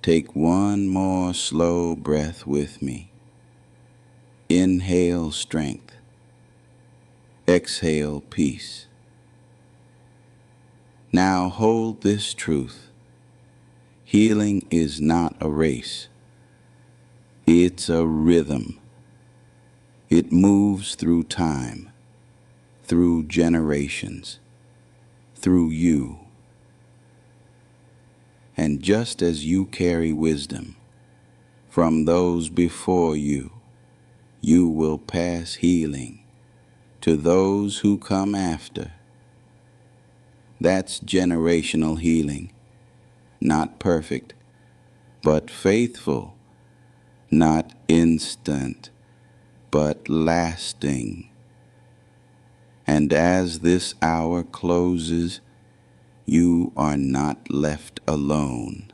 Take one more slow breath with me. Inhale strength. Exhale peace. Now hold this truth. Healing is not a race. It's a rhythm. It moves through time, through generations, through you. And just as you carry wisdom from those before you, you will pass healing to those who come after. That's generational healing, not perfect, but faithful, not instant, but lasting. And as this hour closes, you are not left alone.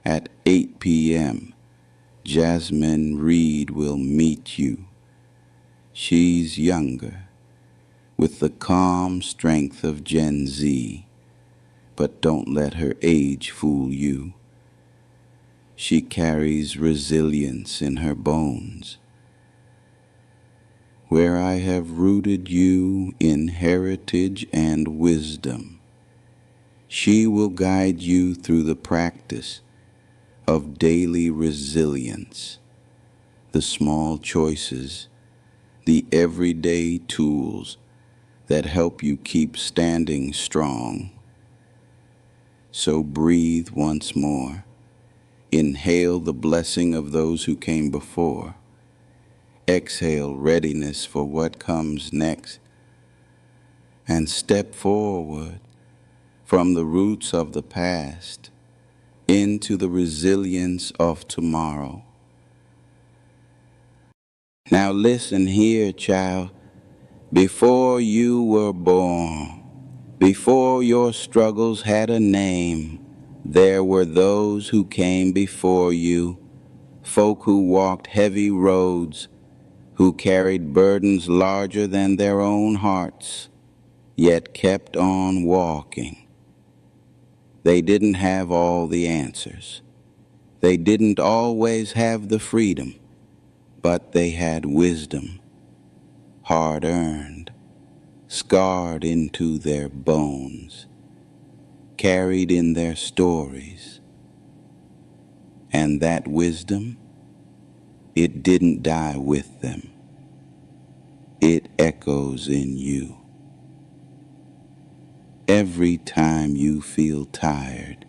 At 8 p.m., Jasmine Reed will meet you. She's younger, with the calm strength of Gen Z, but don't let her age fool you. She carries resilience in her bones. Where I have rooted you in heritage and wisdom, she will guide you through the practice of daily resilience, the small choices, the everyday tools that help you keep standing strong. So breathe once more. Inhale the blessing of those who came before. Exhale readiness for what comes next. And step forward from the roots of the past into the resilience of tomorrow. Now listen here, child. Before you were born, before your struggles had a name, there were those who came before you, folk who walked heavy roads, who carried burdens larger than their own hearts, yet kept on walking. They didn't have all the answers. They didn't always have the freedom, but they had wisdom, hard-earned, scarred into their bones, carried in their stories. And that wisdom, it didn't die with them. It echoes in you. Every time you feel tired,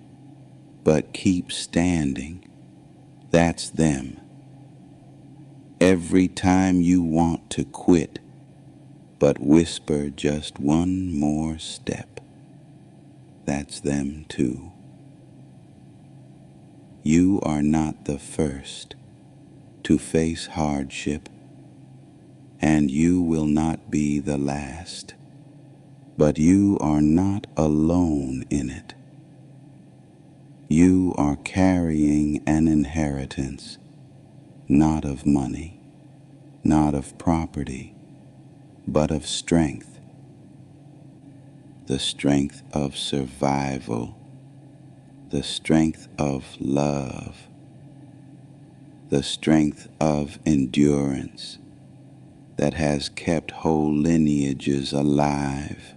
but keep standing, that's them. Every time you want to quit, but whisper just one more step, that's them too. You are not the first to face hardship, and you will not be the last, but you are not alone in it. You are carrying an inheritance, not of money, not of property, but of strength. The strength of survival, the strength of love, the strength of endurance that has kept whole lineages alive.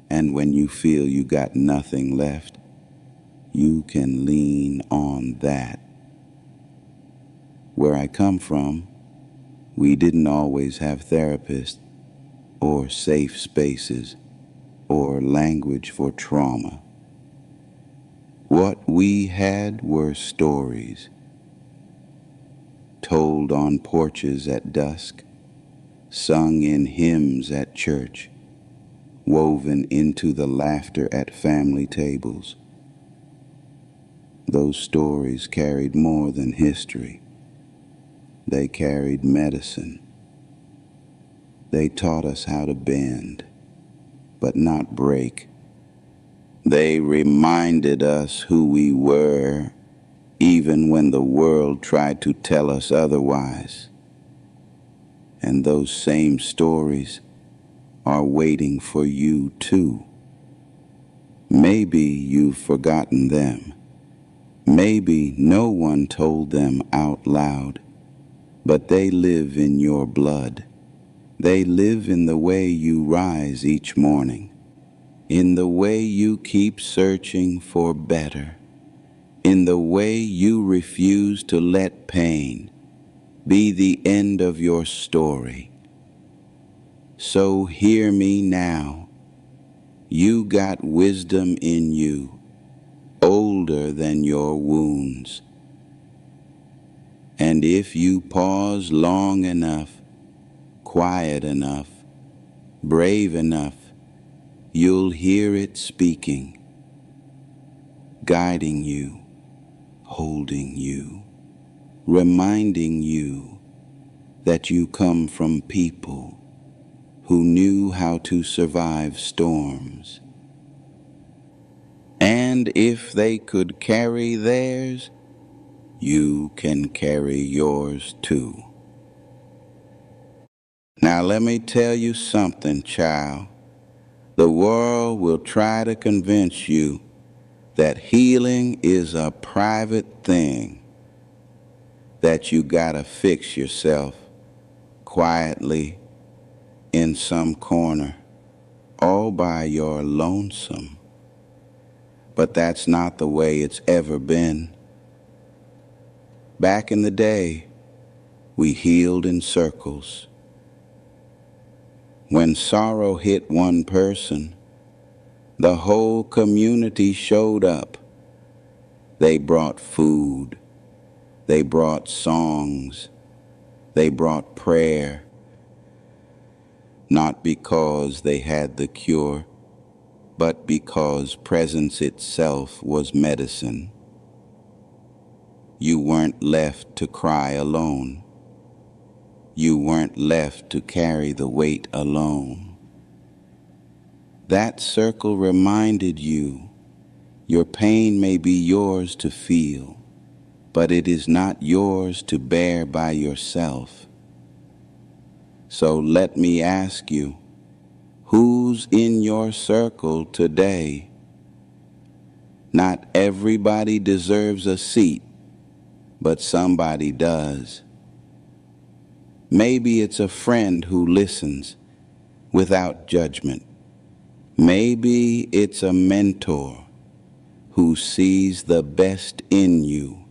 And when you feel you got nothing left, you can lean on that. Where I come from, we didn't always have therapists or safe spaces or language for trauma. What we had were stories, told on porches at dusk, sung in hymns at church, woven into the laughter at family tables. Those stories carried more than history. They carried medicine. They taught us how to bend, but not break. They reminded us who we were, even when the world tried to tell us otherwise. And those same stories are waiting for you too. Maybe you've forgotten them. Maybe no one told them out loud, but they live in your blood. They live in the way you rise each morning, in the way you keep searching for better, in the way you refuse to let pain be the end of your story. So hear me now. You got wisdom in you, older than your wounds. And if you pause long enough, quiet enough, brave enough, you'll hear it speaking, guiding you, holding you, reminding you that you come from people who knew how to survive storms. And if they could carry theirs, you can carry yours too. Now let me tell you something, child. The world will try to convince you that healing is a private thing, that you gotta fix yourself quietly in some corner, all by your lonesome. But that's not the way it's ever been. Back in the day, we healed in circles. When sorrow hit one person, the whole community showed up. They brought food, they brought songs, they brought prayer, not because they had the cure, but because presence itself was medicine. You weren't left to cry alone. You weren't left to carry the weight alone. That circle reminded you, your pain may be yours to feel, but it is not yours to bear by yourself. So let me ask you, who's in your circle today? Not everybody deserves a seat, but somebody does. Maybe it's a friend who listens without judgment. Maybe it's a mentor who sees the best in you.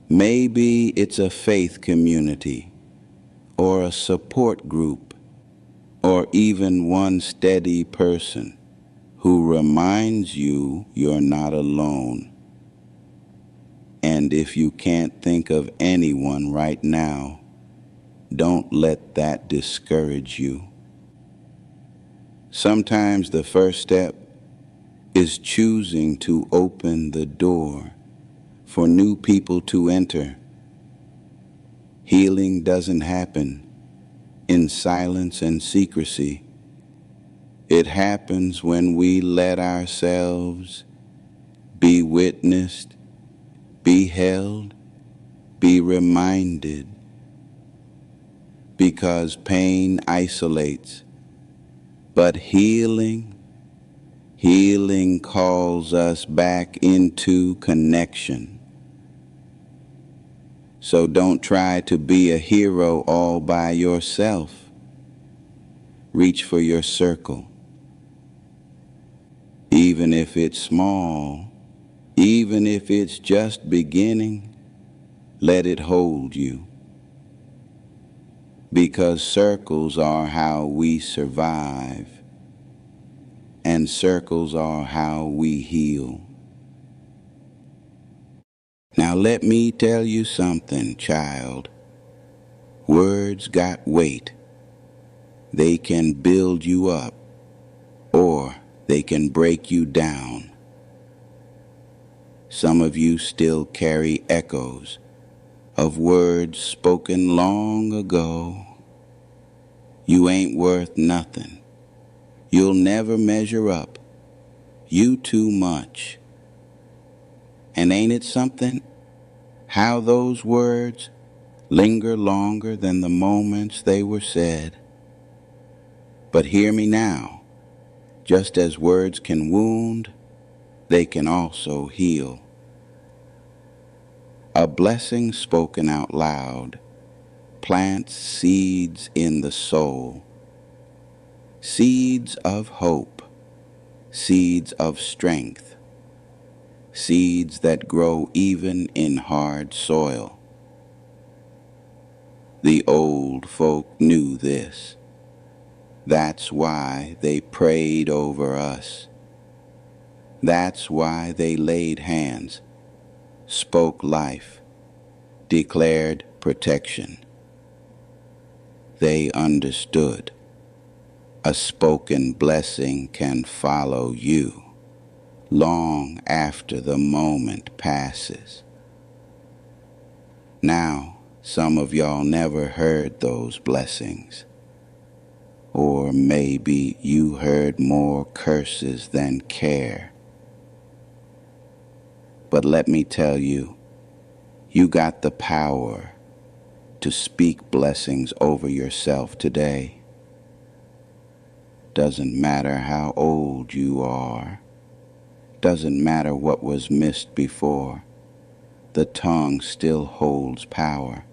Maybe it's a faith community or a support group or even one steady person who reminds you you're not alone. And if you can't think of anyone right now, don't let that discourage you. Sometimes the first step is choosing to open the door for new people to enter. Healing doesn't happen in silence and secrecy. It happens when we let ourselves be witnessed, be held, be reminded, because pain isolates, but healing calls us back into connection. So don't try to be a hero all by yourself. Reach for your circle. Even if it's small, even if it's just beginning, let it hold you. Because circles are how we survive, and circles are how we heal. Now let me tell you something, child. Words got weight. They can build you up, or they can break you down. Some of you still carry echoes of words spoken long ago. You ain't worth nothing. You'll never measure up. You too much. And ain't it something how those words linger longer than the moments they were said? But hear me now. Just as words can wound, they can also heal. A blessing spoken out loud plants seeds in the soul, seeds of hope, seeds of strength, seeds that grow even in hard soil. The old folk knew this. That's why they prayed over us. That's why they laid hands, spoke life, declared protection. They understood. A spoken blessing can follow you long after the moment passes. Now, some of y'all never heard those blessings. Or maybe you heard more curses than care. But let me tell you, you got the power to speak blessings over yourself today. Doesn't matter how old you are. Doesn't matter what was missed before. The tongue still holds power.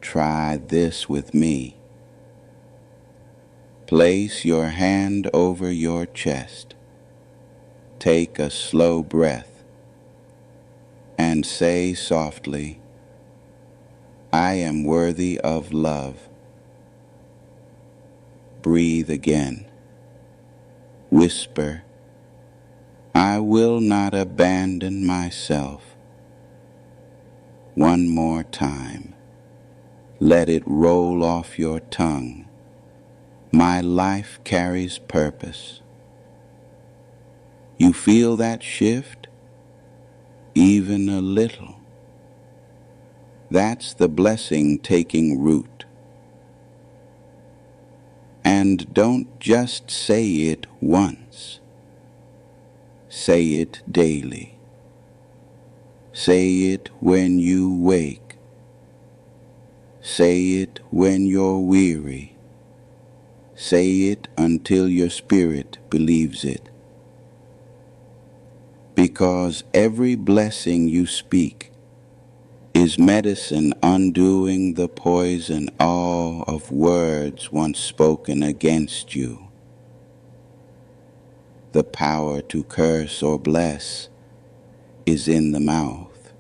Try this with me. Place your hand over your chest. Take a slow breath and say softly, I am worthy of love. Breathe again. Whisper, I will not abandon myself. One more time. Let it roll off your tongue. My life carries purpose. You feel that shift? Even a little. That's the blessing taking root. And don't just say it once. Say it daily. Say it when you wake. Say it when you're weary. Say it until your spirit believes it. Because every blessing you speak is medicine undoing the poison all of words once spoken against you. The power to curse or bless is in the mouth.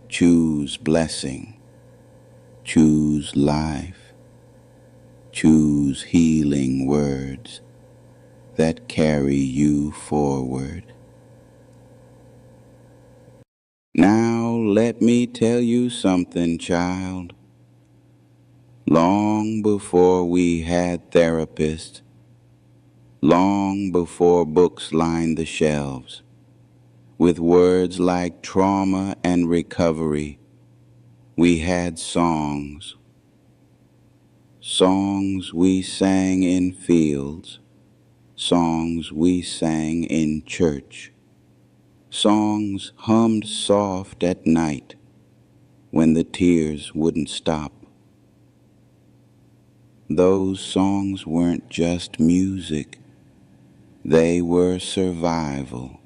Choose blessing. Choose life. Choose healing words that carry you forward. Now let me tell you something, child. Long before we had therapists, long before books lined the shelves, with words like trauma and recovery, we had songs. Songs we sang in fields, songs we sang in church, songs hummed soft at night when the tears wouldn't stop. Those songs weren't just music, they were survival.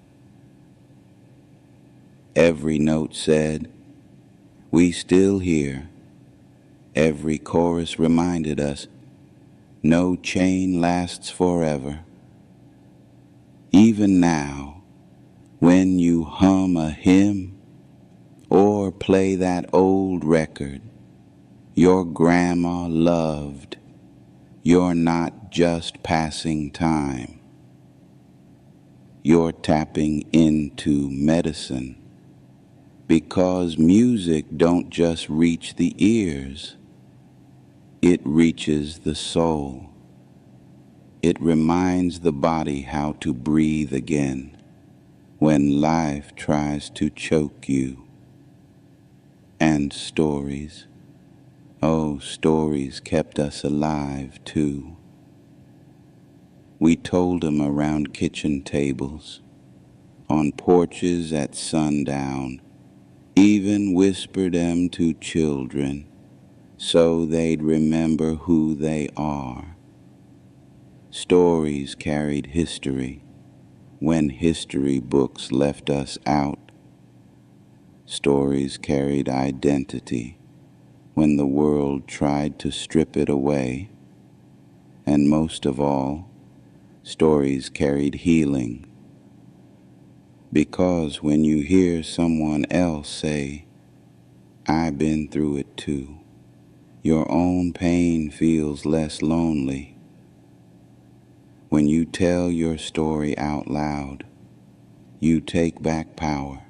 Every note said, we still here. Every chorus reminded us, no chain lasts forever. Even now, when you hum a hymn or play that old record your grandma loved, you're not just passing time. You're tapping into medicine, because music don't just reach the ears. It reaches the soul. It reminds the body how to breathe again when life tries to choke you. And stories, oh, stories kept us alive too. We told them around kitchen tables, on porches at sundown, even whispered them to children so they'd remember who they are. Stories carried history when history books left us out. Stories carried identity when the world tried to strip it away. And most of all, stories carried healing. Because when you hear someone else say, "I've been through it too," your own pain feels less lonely. When you tell your story out loud, you take back power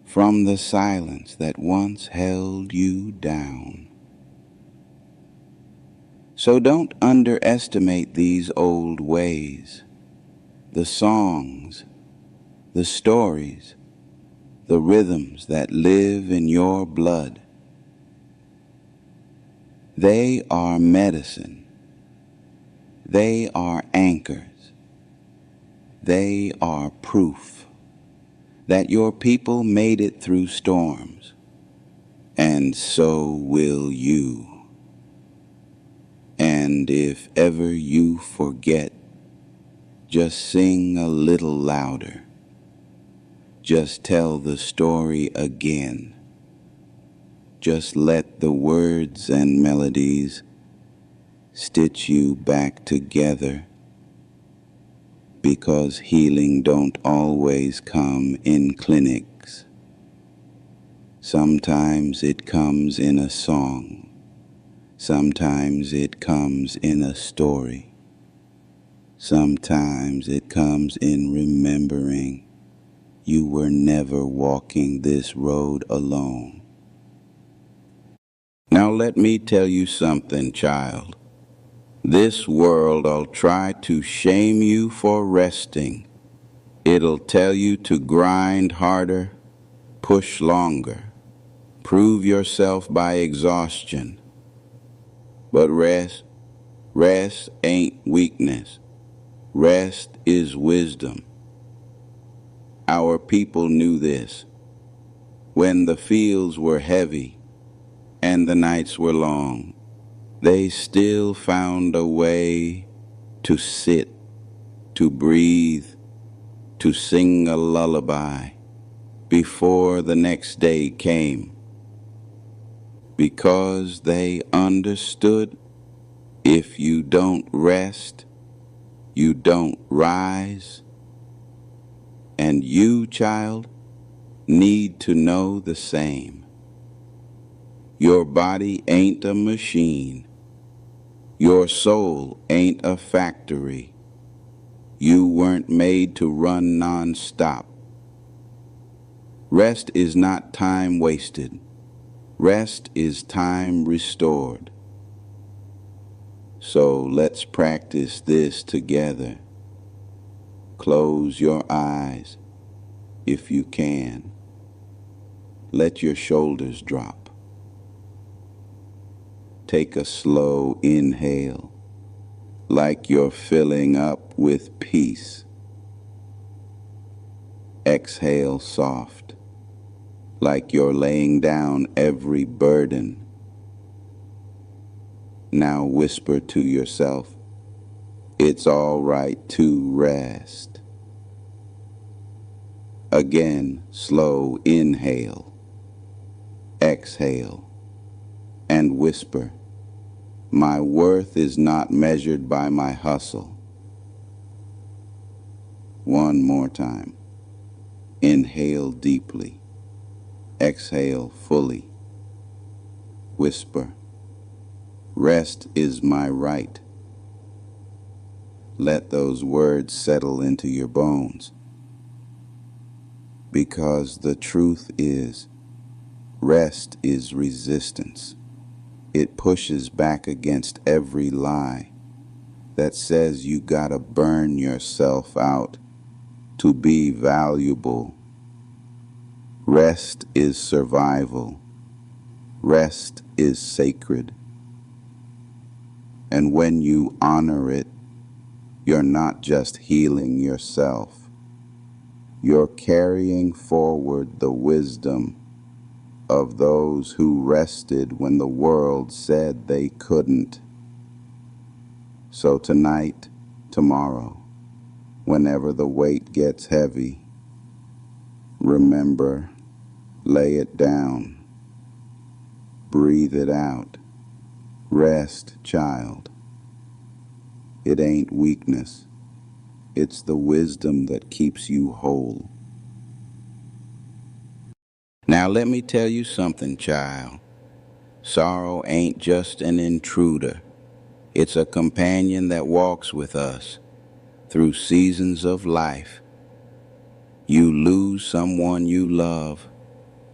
from the silence that once held you down. So don't underestimate these old ways, the songs, the stories, the rhythms that live in your blood. They are medicine. They are anchors. They are proof that your people made it through storms, and so will you. And if ever you forget, just sing a little louder. Just tell the story again. Just let the words and melodies stitch you back together, because healing don't always come in clinics. Sometimes it comes in a song. Sometimes it comes in a story. Sometimes it comes in remembering you were never walking this road alone. Now let me tell you something, child. This world'll try to shame you for resting. It'll tell you to grind harder, push longer, prove yourself by exhaustion. But rest ain't weakness. Rest is wisdom. Our people knew this. When the fields were heavy and the nights were long, they still found a way to sit, to breathe, to sing a lullaby before the next day came. Because they understood, if you don't rest, you don't rise. And you, child, need to know the same. Your body ain't a machine. Your soul ain't a factory. You weren't made to run non-stop. Rest is not time wasted. Rest is time restored. So let's practice this together. Close your eyes if you can. Let your shoulders drop. Take a slow inhale, like you're filling up with peace. Exhale soft, like you're laying down every burden. Now whisper to yourself, it's all right to rest. Again, slow inhale, exhale, and whisper, my worth is not measured by my hustle. One more time. Inhale deeply. Exhale fully. Whisper, rest is my right. Let those words settle into your bones. Because the truth is, rest is resistance. It pushes back against every lie that says you gotta burn yourself out to be valuable. Rest is survival. Rest is sacred. And when you honor it, you're not just healing yourself. You're carrying forward the wisdom of those who rested when the world said they couldn't. So tonight, tomorrow, whenever the weight gets heavy, remember, lay it down, breathe it out, rest, child. It ain't weakness, it's the wisdom that keeps you whole. Now let me tell you something, child. Sorrow ain't just an intruder. It's a companion that walks with us through seasons of life. You lose someone you love.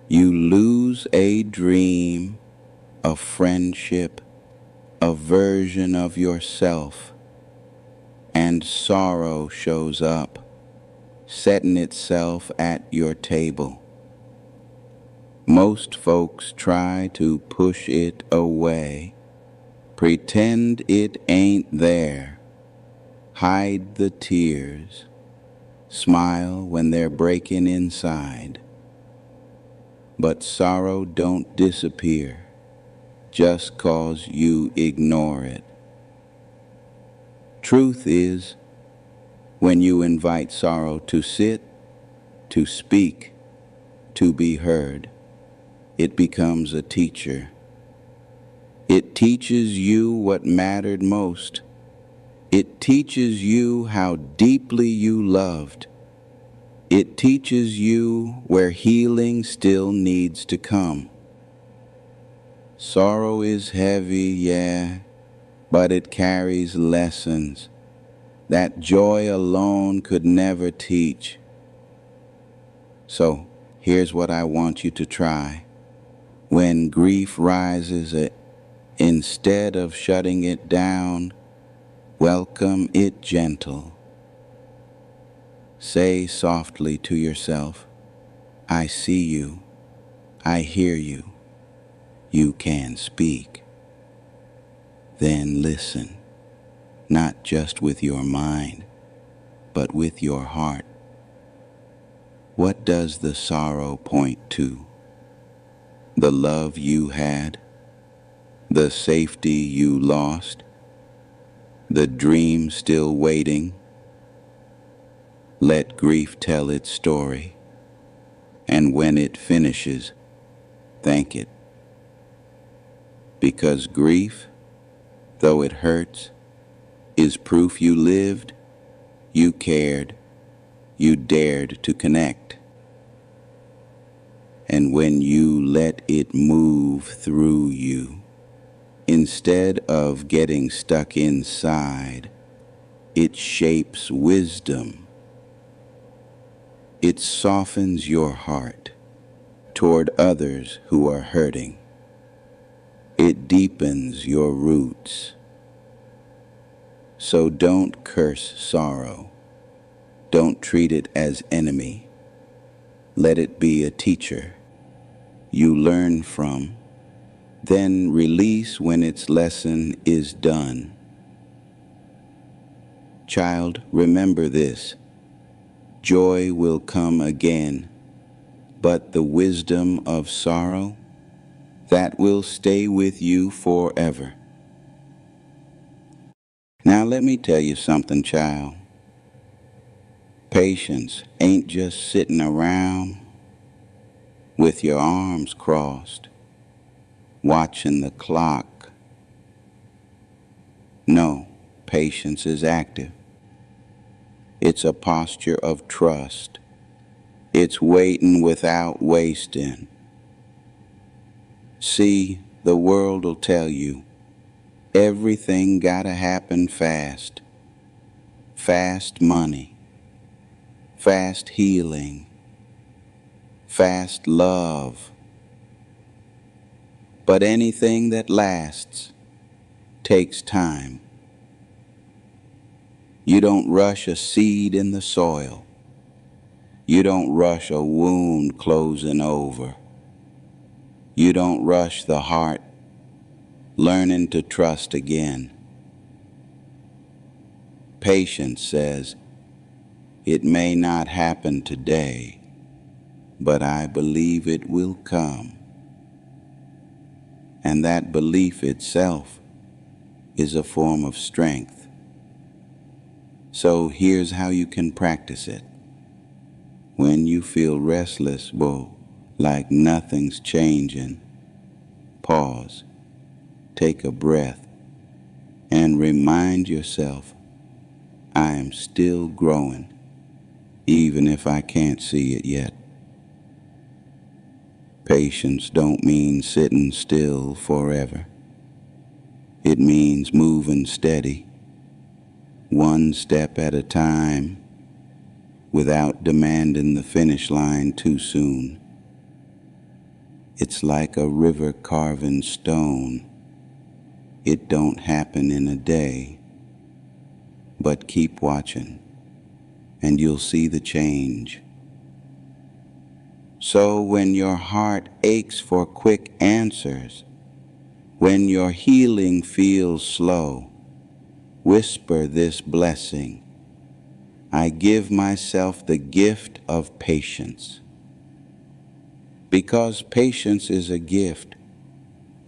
You lose a dream, a friendship, a version of yourself. And sorrow shows up, setting itself at your table. Most folks try to push it away, pretend it ain't there, hide the tears, smile when they're breaking inside. But sorrow don't disappear just 'cause you ignore it. Truth is, when you invite sorrow to sit, to speak, to be heard, it becomes a teacher. It teaches you what mattered most. It teaches you how deeply you loved. It teaches you where healing still needs to come. Sorrow is heavy, yeah, but it carries lessons that joy alone could never teach. So, here's what I want you to try. When grief rises, instead of shutting it down, welcome it gentle. Say softly to yourself, I see you, I hear you, you can speak. Then listen, not just with your mind, but with your heart. What does the sorrow point to? The love you had? The safety you lost? The dream still waiting? Let grief tell its story, and when it finishes, thank it. Because grief, though it hurts, is proof you lived, you cared, you dared to connect. And when you let it move through you, instead of getting stuck inside, it shapes wisdom. It softens your heart toward others who are hurting. It deepens your roots. So don't curse sorrow. Don't treat it as enemy. Let it be a teacher you learn from, then release when its lesson is done. Child, remember this. Joy will come again, but the wisdom of sorrow, that will stay with you forever. Now let me tell you something, child. Patience ain't just sitting around with your arms crossed, watching the clock. No, patience is active. It's a posture of trust. It's waiting without wasting. See, the world will tell you everything gotta happen fast. Fast money, fast healing, fast love. But anything that lasts takes time. You don't rush a seed in the soil. You don't rush a wound closing over. You don't rush the heart learning to trust again. Patience says, it may not happen today, but I believe it will come. And that belief itself is a form of strength. So here's how you can practice it. When you feel restless, like nothing's changing, pause, take a breath, and remind yourself, I am still growing, even if I can't see it yet. Patience don't mean sitting still forever. It means moving steady, one step at a time, without demanding the finish line too soon. It's like a river carving stone. It don't happen in a day, but keep watching, and you'll see the change. So when your heart aches for quick answers, when your healing feels slow, whisper this blessing. I give myself the gift of patience. Because patience is a gift,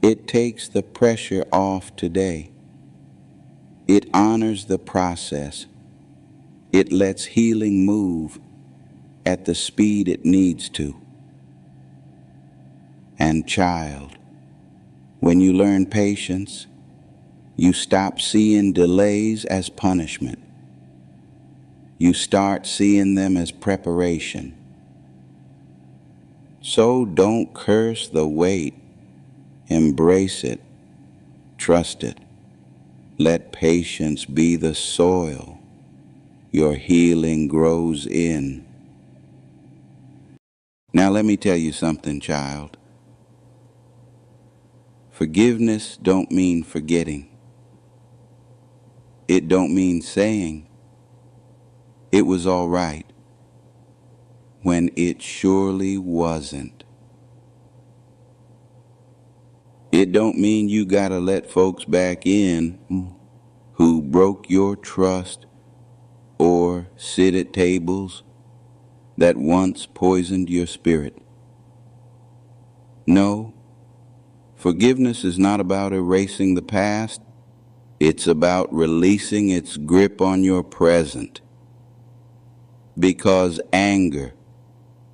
it takes the pressure off today. It honors the process. It lets healing move at the speed it needs to. And child, when you learn patience, you stop seeing delays as punishment. You start seeing them as preparation. So don't curse the wait. Embrace it. Trust it. Let patience be the soil your healing grows in. Now let me tell you something, child. Forgiveness don't mean forgetting. It don't mean saying it was all right when it surely wasn't. It don't mean you gotta let folks back in who broke your trust or sit at tables that once poisoned your spirit. No, forgiveness is not about erasing the past. It's about releasing its grip on your present. Because anger,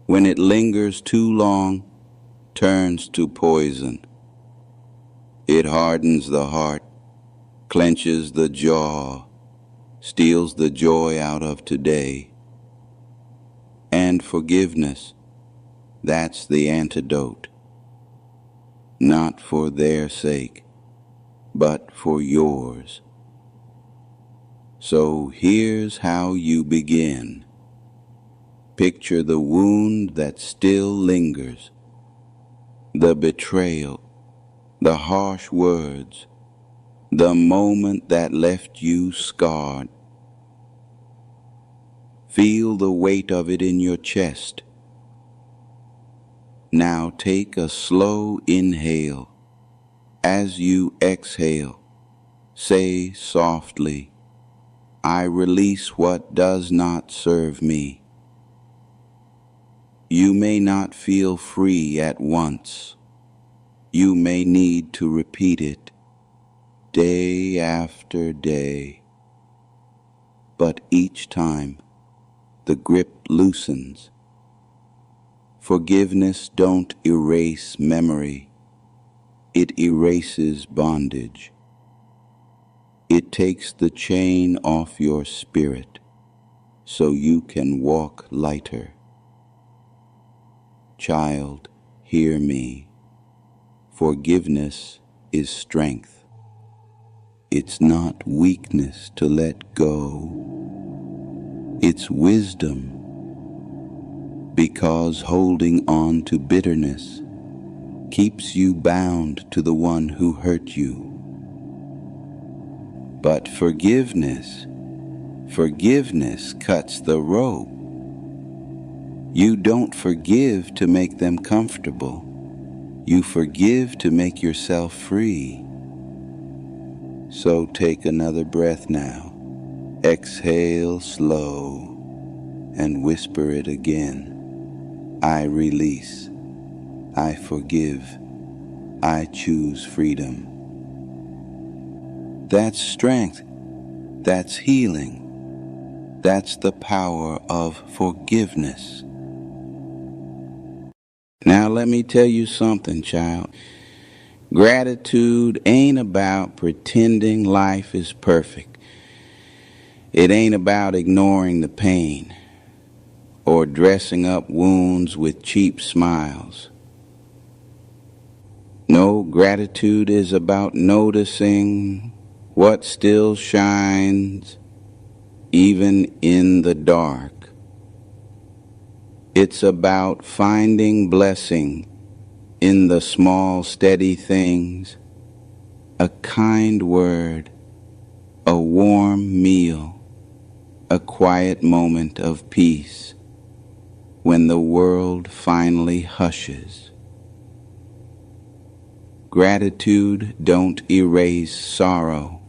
when it lingers too long, turns to poison. It hardens the heart, clenches the jaw, steals the joy out of today. And forgiveness, that's the antidote. Not for their sake, but for yours. So here's how you begin. Picture the wound that still lingers, the betrayal, the harsh words, the moment that left you scarred. Feel the weight of it in your chest. Now take a slow inhale. As you exhale, say softly, I release what does not serve me. You may not feel free at once. You may need to repeat it day after day. But each time, the grip loosens. Forgiveness don't erase memory. It erases bondage. It takes the chain off your spirit so you can walk lighter. Child, hear me. Forgiveness is strength. It's not weakness to let go. It's wisdom. Because holding on to bitterness keeps you bound to the one who hurt you. But forgiveness cuts the rope. You don't forgive to make them comfortable. You forgive to make yourself free. So take another breath now. Exhale slow and whisper it again. I release. I forgive. I choose freedom. That's strength. That's healing. That's the power of forgiveness. Now let me tell you something, child. Gratitude ain't about pretending life is perfect. It ain't about ignoring the pain or dressing up wounds with cheap smiles. No, gratitude is about noticing what still shines even in the dark. It's about finding blessing in the small, steady things, a kind word, a warm meal, a quiet moment of peace when the world finally hushes. Gratitude don't erase sorrow,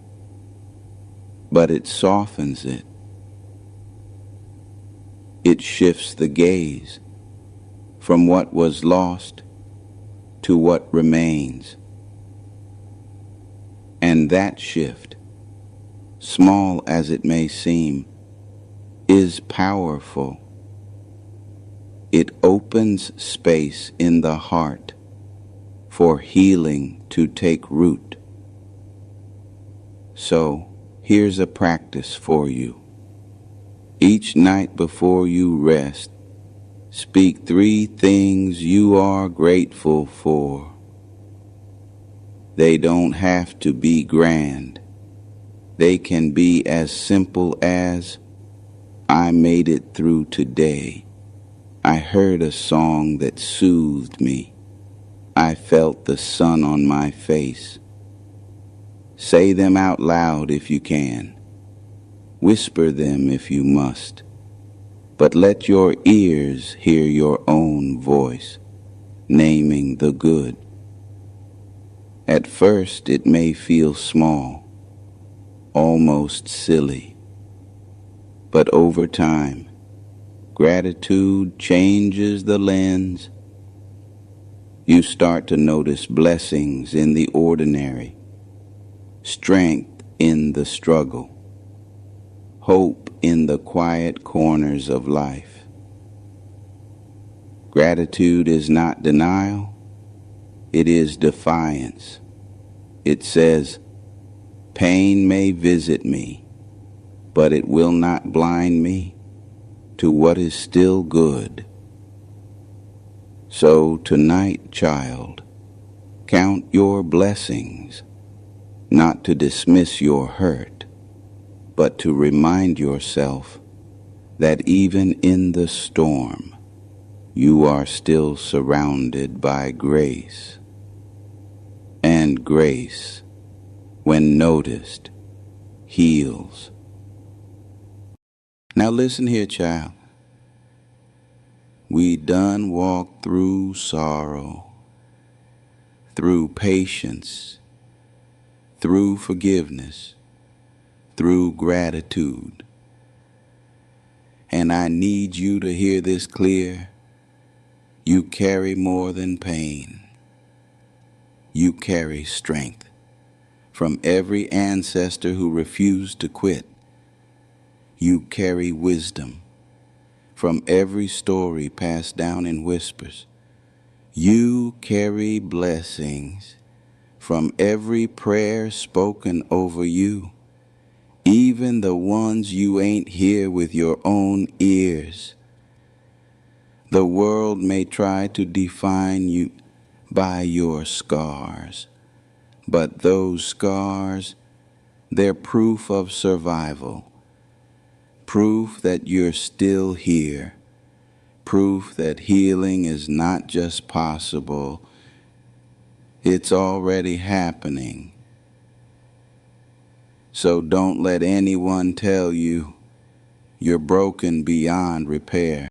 but it softens it. It shifts the gaze from what was lost to what remains. And that shift, small as it may seem, is powerful. It opens space in the heart for healing to take root. So, here's a practice for you. Each night before you rest, speak 3 things you are grateful for. They don't have to be grand. They can be as simple as, I made it through today. I heard a song that soothed me. I felt the sun on my face. Say them out loud if you can. Whisper them if you must. But let your ears hear your own voice, naming the good. At first it may feel small, almost silly. But over time, gratitude changes the lens. You start to notice blessings in the ordinary, strength in the struggle, hope in the quiet corners of life. Gratitude is not denial, it is defiance. It says, pain may visit me, but it will not blind me to what is still good. So tonight, child, count your blessings, not to dismiss your hurt, but to remind yourself that even in the storm, you are still surrounded by grace. And grace, when noticed, heals. Now listen here, child. We done walked through sorrow, through patience, through forgiveness, through gratitude. And I need you to hear this clear. You carry more than pain. You carry strength from every ancestor who refused to quit. You carry wisdom from every story passed down in whispers. You carry blessings from every prayer spoken over you, even the ones you ain't hear with your own ears. The world may try to define you by your scars, but those scars, they're proof of survival, proof that you're still here, proof that healing is not just possible, it's already happening. So don't let anyone tell you you're broken beyond repair.